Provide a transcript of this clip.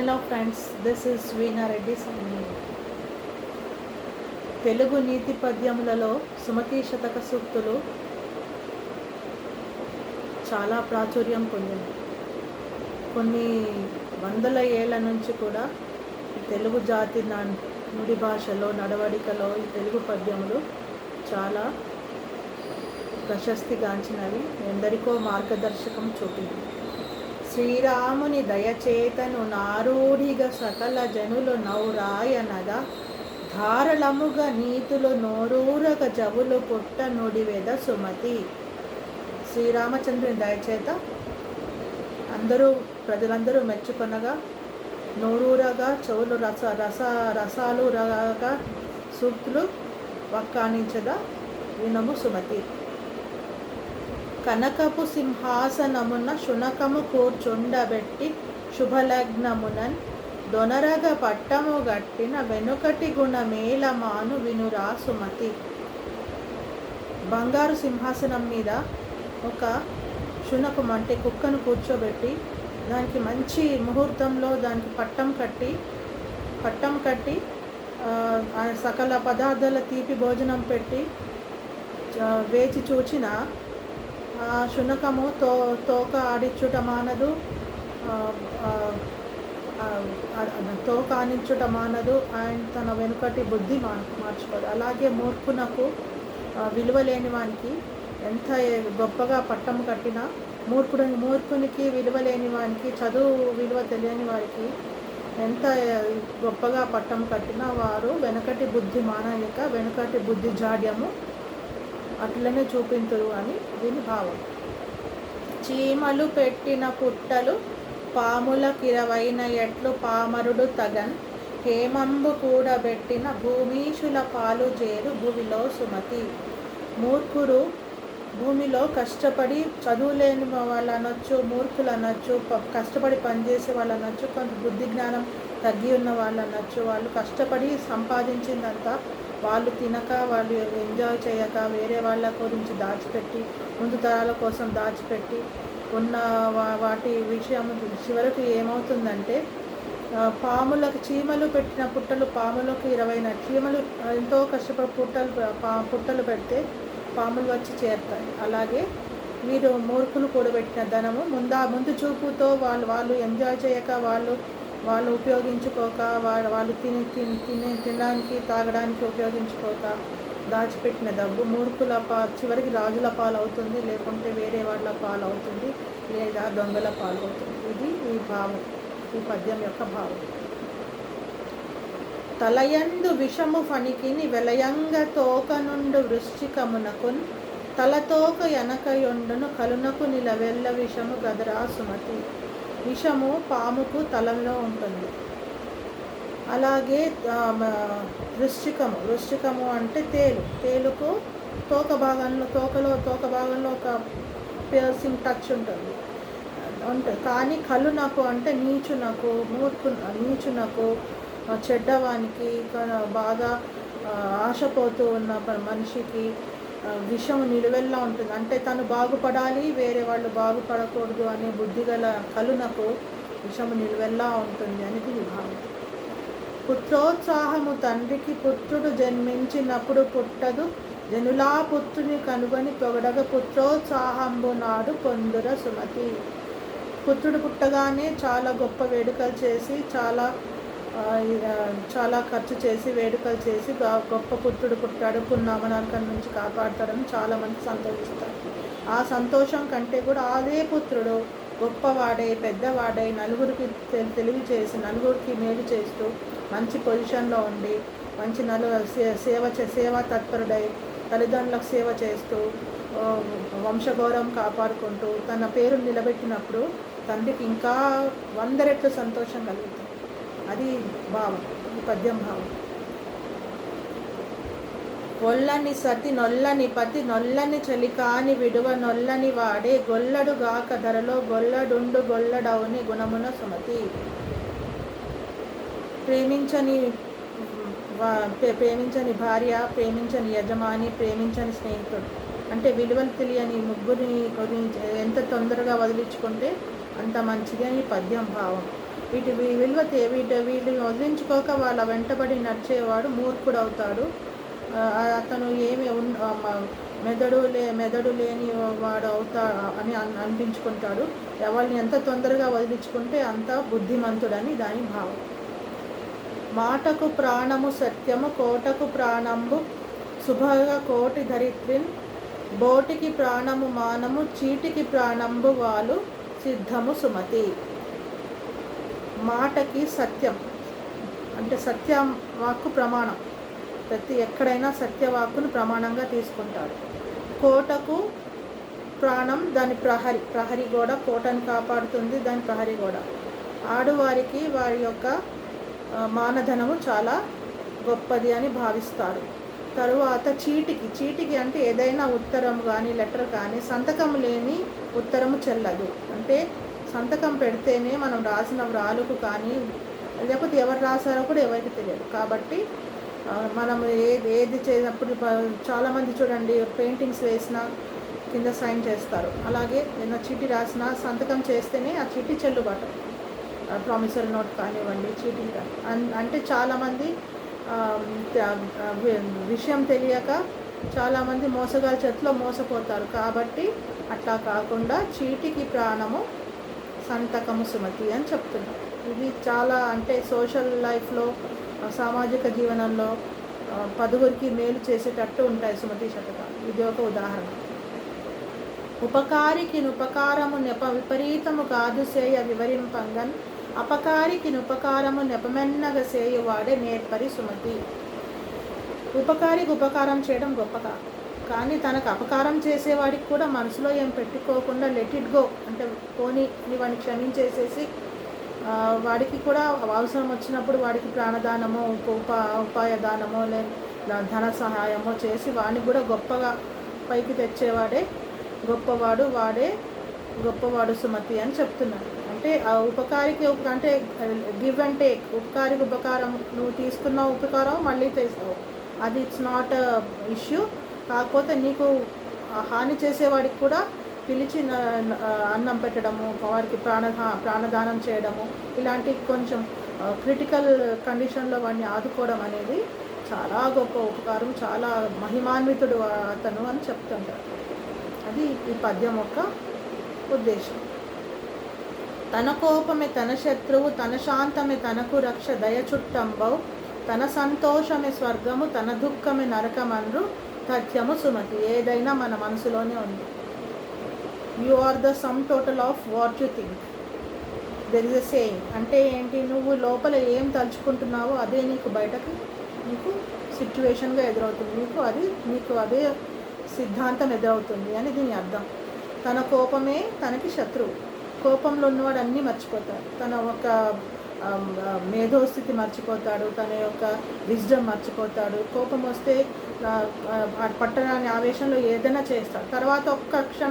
Hello friends, this is వీణా రెడ్డి సన్నీ. తెలుగు నీతి పద్యములలో సుమతి శతక సూక్తులు చాలా ప్రాచుర్యం పొందింది. కొన్ని వందల ఏళ్ల నుంచి కూడా తెలుగు జాతి నుడి భాషలో, నడవడికలో ఈ తెలుగు పద్యములు చాలా ప్రశస్తిగాంచినవి, ఎందరికో మార్గదర్శకం చూపింది. శ్రీరాముని దయచేతను నారూఢిగా సకల జనులు నౌరాయనగా, ధారళముగా నీతులు నోరూరగ జవులు పుట్ట నుడివెద సుమతి. శ్రీరామచంద్రుని దయచేత ప్రజలందరూ మెచ్చుకొనగా, నోరూరగా చెవులు రసాలు రగా సూక్తులు వక్కాణించగా వినము సుమతి. కనకపు సింహాసనమున శునకము కూర్చుండబెట్టి శుభలగ్నమునన్ దొనరగ పట్టము గట్టిన వెనుకటి గుణమేలమాను వినురా సుమతి. బంగారు సింహాసనం మీద ఒక శునకం అంటే కుక్కను కూర్చోబెట్టి దానికి మంచి ముహూర్తంలో దానికి పట్టం కట్టి సకల పదార్థాల తీపి భోజనం పెట్టి వేచి చూచిన శునకము తోక ఆడించుట మానదు, ఆయన తన వెనుకటి బుద్ధి మార్చుకోదు. అలాగే మూర్ఖునకు విలువ లేని వానికి ఎంత గొప్పగా పట్టం కట్టినా, మూర్ఖునికి విలువ లేని వానికి, చదువు విలువ తెలియని వారికి ఎంత గొప్పగా పట్టం కట్టినా వారు వెనకటి బుద్ధి మానయక వెనుకటి బుద్ధి జాడ్యము అట్లనే చూపింతురు అని దీని భావం. చీమలు పెట్టిన పుట్టలు పాముల కిరవైన ఎట్లు పామరుడు తగన్, హేమంబు కూడబెట్టిన భూమీషుల పాలు చేరు భూమిలో సుమతి. మూర్ఖుడు భూమిలో కష్టపడి, చదువులేని వాళ్ళు అనొచ్చు, మూర్ఖులు అనొచ్చు, కష్టపడి పనిచేసే వాళ్ళు అనొచ్చు, కొంత బుద్ధి జ్ఞానం తగ్గి ఉన్న వాళ్ళు అనొచ్చు. వాళ్ళు కష్టపడి సంపాదించిందంతా వాళ్ళు తినక, వాళ్ళు ఎంజాయ్ చేయక, వేరే వాళ్ళ గురించి దాచిపెట్టి, ముందు తరాల కోసం దాచిపెట్టి ఉన్న వాటి విషయం చివరకు ఏమవుతుందంటే, చీమలు పెట్టిన పుట్టలు పాములకు 20 చీమలు ఎంతో కష్టపడి పుట్టలు పెడితే పాములు వచ్చి చేరుతాయి. అలాగే వీరు మూర్ఖులు కూడబెట్టిన ధనము ముందు చూపుతో వాళ్ళు ఎంజాయ్ చేయక, వాళ్ళు ఉపయోగించుకోక, వాళ్ళు తినడానికి తాగడానికి ఉపయోగించుకోక దాచిపెట్టిన డబ్బు మూర్ఖుల చివరికి రాజుల పాలవుతుంది, లేకుంటే వేరే వాళ్ళ పాలవుతుంది, లేదా దొంగల పాలవుతుంది. ఇది ఈ భావం, ఈ పద్యం యొక్క భావం. తలయందు విషము ఫణికిని వెలయంగ తోక నుండు వృశ్చికమునకున్, తలతోక ఎనకయొండును కలునకు నిలవెల్ల విషము గదరా సుమతి. విషము పాముకు తలలో ఉంటుంది. అలాగే వృశ్చికము అంటే తేలుకు తోక భాగంలో ఒక పియర్సింగ్ టచ్ ఉంటుంది. కానీ కలునకు అంటే నీచునకు చెడ్డవానికి, బాగా ఆశపోతూ ఉన్న మనిషికి విషము నిలువెల్లా ఉంటుంది. అంటే తను బాగుపడాలి, వేరే వాళ్ళు బాగుపడకూడదు అనే బుద్ధి గల కలునకు విషము నిలువెల్లా ఉంటుంది అని దీని భావం. పుత్రోత్సాహము తండ్రికి పుత్రుడు జన్మించినప్పుడు పుట్టదు, జనులా పుత్రుని కనుగొని పొగడగ పుత్రోత్సాహంబు నాడు పొందుర సుమతి. పుత్రుడు పుట్టగానే చాలా గొప్ప వేడుకలు చేసి, చాలా ఖర్చు చేసి, వేడుకలు చేసి, గొప్ప పుత్రుడు పుట్టాడు, పున్నామనకం నుంచి కాపాడతాడని చాలామంది సంతోషిస్తారు. ఆ సంతోషం కంటే కూడా అదే పుత్రుడు గొప్పవాడై, పెద్దవాడై, నలుగురికి తెలివి చేసి, నలుగురికి మేలు చేస్తూ, మంచి పొజిషన్లో ఉండి, మంచి సేవా తత్పరుడై, తల్లిదండ్రులకు సేవ చేస్తూ, వంశగౌరవం కాపాడుకుంటూ తన పేరు నిలబెట్టినప్పుడు తండ్రికి ఇంకా 100 రెట్లు సంతోషం కలుగుతుంది. అది భావం, ఈ పద్యం భావం. ఒల్లని సతి నొల్లని పతి నొల్లని చలికాని విడువ నొల్లని వాడే, గొల్లడు గాక ధరలో గొల్లడుండు గొల్లడవుని గుణమున సుమతి. ప్రేమించని భార్య, ప్రేమించని యజమాని, ప్రేమించని స్నేహితుడు అంటే విలువలు తెలియని ముగ్గురిని ఎంత తొందరగా వదిలించుకుంటే అంత మంచిది అని పద్యం భావం. వీటిని వదిలించుకోక వాళ్ళ వెంటబడి నడిచేవాడు మూర్ఖుడవుతాడు. అతను ఏమి మెదడు లేని వాడు అవుతా అని అనిపించుకుంటాడు. ఎవరిని ఎంత తొందరగా వదిలించుకుంటే అంత బుద్ధిమంతుడని దాని భావం. మాటకు ప్రాణము సత్యము, కోటకు ప్రాణంబు శుభగా కోటి ధరిత్రిన్, బోటికి ప్రాణము మానము, చీటికి ప్రాణంబు వాలు సిద్ధము సుమతి. మాటకి సత్యం అంటే సత్యం వాక్కు ప్రమాణం. ఎక్కడైనా సత్యవాక్కును ప్రమాణంగా తీసుకుంటాడు. కోటకు ప్రాణం, దాని ప్రహరి గోడ, కోటను కాపాడుతుంది దాని ప్రహరి గోడ. ఆడువారికి వారి యొక్క మానధనము చాలా గొప్పది అని భావిస్తారు. తరువాత చీటికి అంటే ఏదైనా ఉత్తరం కానీ లెటర్ కానీ సంతకం లేని ఉత్తరము చెల్లదు. అంటే సంతకం పెడితేనే మనం రాసిన వ్రాలుకు కానీ, లేకపోతే ఎవరు రాశారో కూడా ఎవరికి తెలియదు. కాబట్టి మనం ఏది చేసినప్పుడు చాలామంది చూడండి, పెయింటింగ్స్ వేసినా కింద సైన్ చేస్తారు. అలాగే ఏదైనా చీటీ రాసినా సంతకం చేస్తేనే ఆ చీటీ చెల్లుబాటు. ప్రామిసరీ నోట్ కానివ్వండి, చీటీ కానీ. అంటే చాలామంది విషయం తెలియక చాలామంది మోసగాల చేతిలో మోసపోతారు. కాబట్టి అట్లా కాకుండా చీటికి ప్రాణము సంతకము సుమతి అని చెప్తున్నారు. ఇది చాలా అంటే సోషల్ లైఫ్లో, సామాజిక జీవనంలో పదుగురికి మేలు చేసేటట్టు ఉంటాయి సుమతి శతకాలు. ఇది ఒక ఉదాహరణ. ఉపకారికి ఉపకారము నెప విపరీతము కాదు సేయ వివరింపంగన్, అపకారికి ఉపకారము నెపమెన్నగ సేయువాడే నేర్పరి సుమతి. ఉపకారికి ఉపకారం చేయడం గొప్పగా, కానీ తనకు అపకారం చేసేవాడికి కూడా మనసులో ఏం పెట్టుకోకుండా లెట్ ఇట్ గో అంటే పోనీ వాడిని క్షమించేసేసి వాడికి కూడా అవసరం వచ్చినప్పుడు వాడికి ప్రాణదానమో ఉపాయదానమో లేదా ధన సహాయమో చేసి వాడిని కూడా గొప్పగా పైకి తెచ్చేవాడే గొప్పవాడు సుమతి అని చెప్తున్నాడు. అంటే ఆ ఉపకారికి అంటే గివ్ అండ్ టేక్. ఉపకారికి ఉపకారం, నువ్వు తీసుకున్న ఉపకారం మళ్ళీ తీస్తావు, అది ఇట్స్ నాట్ ఇష్యూ. కాకపోతే నీకు హాని చేసేవాడికి కూడా పిలిచి అన్నం పెట్టడము, వారికి ప్రాణదానం చేయడము, ఇలాంటి కొంచెం క్రిటికల్ కండిషన్లో వాడిని ఆదుకోవడం అనేది చాలా గొప్ప ఉపకారం, చాలా మహిమాన్వితుడు అతను అని చెప్తుంటారు. అది ఈ పద్యం యొక్క ఉద్దేశం. తన కోపమే తన శత్రువు, తన శాంతమే తనకు రక్ష, దయ చుట్టంబౌ, తన సంతోషమే స్వర్గము, తన దుఃఖమే నరకమన్రు తథ్యము సుమతి. ఏదైనా మన మనసులోనే ఉంది. You are the sum total of what you think. There is a saying. అంటే ఏంటి, నువ్వు లోపల ఏం తలుచుకుంటున్నావో అదే నీకు సిచ్యువేషన్గా ఎదురవుతుంది, నీకు అదే సిద్ధాంతం ఎదురవుతుంది అని దీని అర్థం. తన కోపమే తనకి శత్రువు. కోపంలో ఉన్నవాడు అన్నీ మర్చిపోతాడు. తన ఒక మేధోస్థితి మర్చిపోతాడు, తన యొక్క విజ్డమ్ మర్చిపోతాడు. కోపం వస్తే పట్టణాన్ని ఆవేశంలో ఏదైనా చేస్తాడు. తర్వాత ఒక్క క్షణం